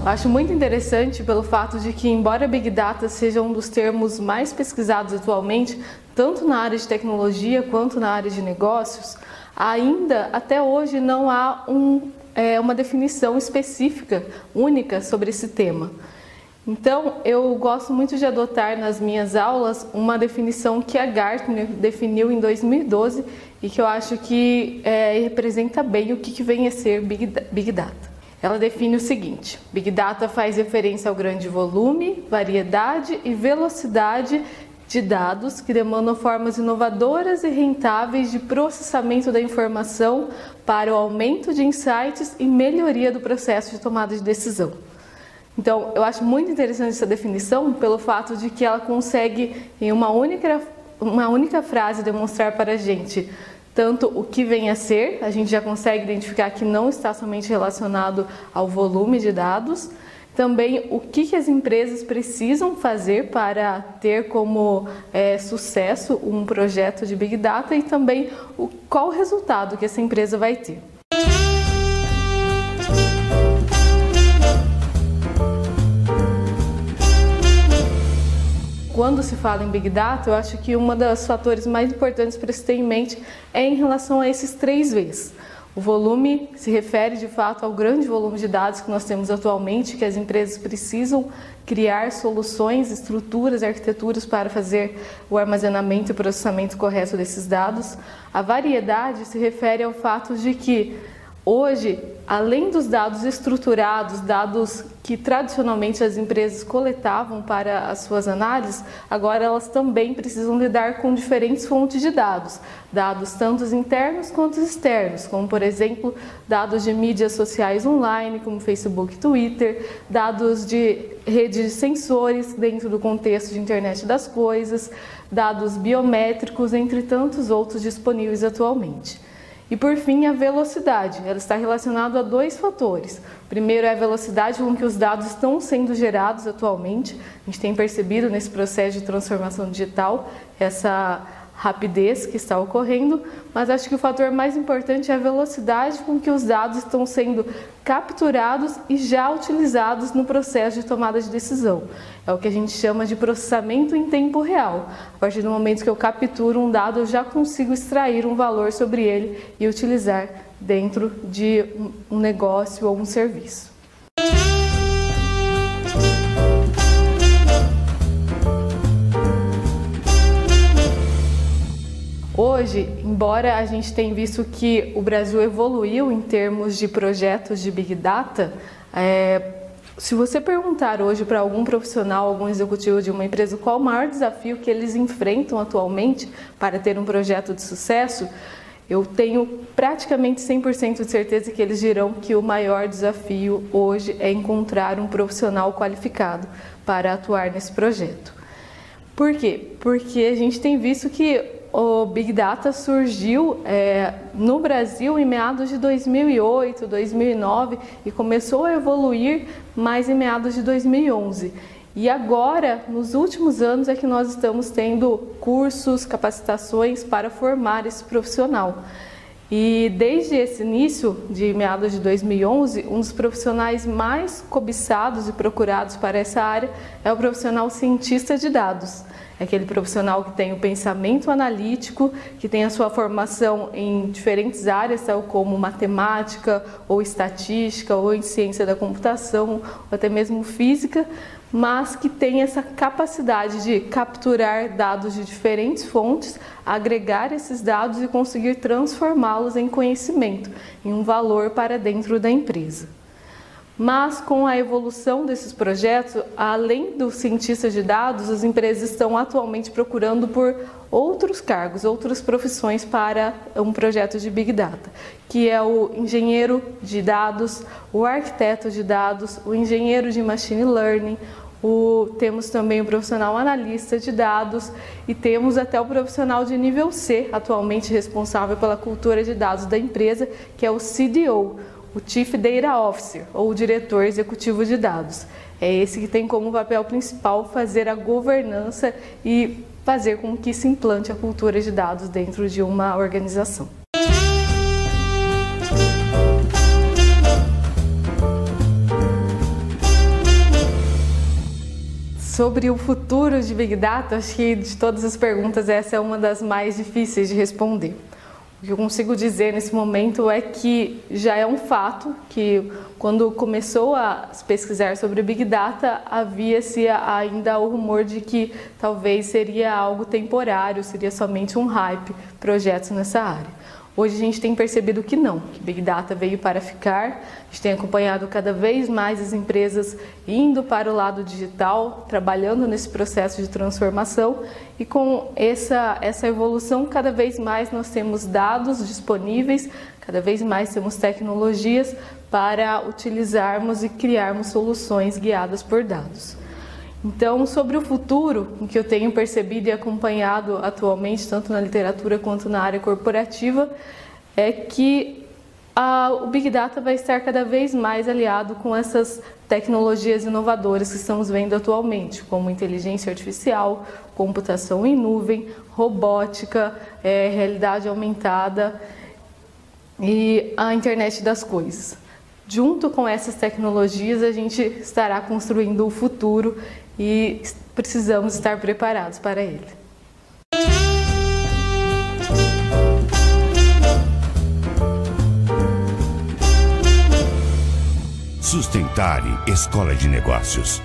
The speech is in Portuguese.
Eu acho muito interessante pelo fato de que, embora Big Data seja um dos termos mais pesquisados atualmente, tanto na área de tecnologia quanto na área de negócios, ainda até hoje não há uma definição específica, única sobre esse tema. Então, eu gosto muito de adotar nas minhas aulas uma definição que a Gartner definiu em 2012 e que eu acho que representa bem o que vem a ser Big Data. Ela define o seguinte: Big Data faz referência ao grande volume, variedade e velocidade de dados que demandam formas inovadoras e rentáveis de processamento da informação para o aumento de insights e melhoria do processo de tomada de decisão. Então, eu acho muito interessante essa definição pelo fato de que ela consegue, em uma única frase, demonstrar para a gente tanto o que vem a ser, a gente já consegue identificar que não está somente relacionado ao volume de dados, também o que as empresas precisam fazer para ter como sucesso um projeto de Big Data e também qual o resultado que essa empresa vai ter. Quando se fala em Big Data, eu acho que um dos fatores mais importantes para se ter em mente é em relação a esses 3 Vs. O volume se refere de fato ao grande volume de dados que nós temos atualmente, que as empresas precisam criar soluções, estruturas, arquiteturas para fazer o armazenamento e processamento correto desses dados. A variedade se refere ao fato de que hoje, além dos dados estruturados, dados que tradicionalmente as empresas coletavam para as suas análises, agora elas também precisam lidar com diferentes fontes de dados. Dados tanto internos quanto externos, como por exemplo, dados de mídias sociais online, como Facebook, Twitter, dados de redes de sensores dentro do contexto de internet das coisas, dados biométricos, entre tantos outros disponíveis atualmente. E por fim, a velocidade. Ela está relacionada a 2 fatores. O primeiro é a velocidade com que os dados estão sendo gerados atualmente. A gente tem percebido nesse processo de transformação digital essa rapidez que está ocorrendo, mas acho que o fator mais importante é a velocidade com que os dados estão sendo capturados e já utilizados no processo de tomada de decisão. É o que a gente chama de processamento em tempo real. A partir do momento que eu capturo um dado, eu já consigo extrair um valor sobre ele e utilizar dentro de um negócio ou um serviço. Hoje, embora a gente tenha visto que o Brasil evoluiu em termos de projetos de Big Data, se você perguntar hoje para algum profissional, algum executivo de uma empresa qual o maior desafio que eles enfrentam atualmente para ter um projeto de sucesso, eu tenho praticamente 100% de certeza que eles dirão que o maior desafio hoje é encontrar um profissional qualificado para atuar nesse projeto. Por quê? Porque a gente tem visto que o Big Data surgiu no Brasil em meados de 2008, 2009 e começou a evoluir mais em meados de 2011. E agora, nos últimos anos, é que nós estamos tendo cursos, capacitações para formar esse profissional. E desde esse início, de meados de 2011, um dos profissionais mais cobiçados e procurados para essa área é o profissional cientista de dados. É aquele profissional que tem o pensamento analítico, que tem a sua formação em diferentes áreas, tal como matemática, ou estatística, ou em ciência da computação, ou até mesmo física, mas que tem essa capacidade de capturar dados de diferentes fontes, agregar esses dados e conseguir transformá-los em conhecimento, em um valor para dentro da empresa. Mas com a evolução desses projetos, além dos cientistas de dados, as empresas estão atualmente procurando por outros cargos, outras profissões para um projeto de Big Data, que é o engenheiro de dados, o arquiteto de dados, o engenheiro de machine learning, temos também o profissional analista de dados e temos até o profissional de nível C, atualmente responsável pela cultura de dados da empresa, que é o CDO, o Chief Data Officer, ou o diretor executivo de dados. É esse que tem como papel principal fazer a governança e fazer com que se implante a cultura de dados dentro de uma organização. Sobre o futuro de Big Data, acho que de todas as perguntas essa é uma das mais difíceis de responder. O que eu consigo dizer nesse momento é que já é um fato que quando começou a se pesquisar sobre Big Data, havia-se ainda o rumor de que talvez seria algo temporário, seria somente um hype, projetos nessa área. Hoje a gente tem percebido que não, que Big Data veio para ficar, a gente tem acompanhado cada vez mais as empresas indo para o lado digital, trabalhando nesse processo de transformação e com essa evolução cada vez mais nós temos dados disponíveis, cada vez mais temos tecnologias para utilizarmos e criarmos soluções guiadas por dados. Então, sobre o futuro, o que eu tenho percebido e acompanhado atualmente, tanto na literatura quanto na área corporativa, é que o Big Data vai estar cada vez mais aliado com essas tecnologias inovadoras que estamos vendo atualmente, como inteligência artificial, computação em nuvem, robótica, realidade aumentada e a internet das coisas. Junto com essas tecnologias, a gente estará construindo o futuro e precisamos estar preparados para ele. Sustentare Escola de Negócios.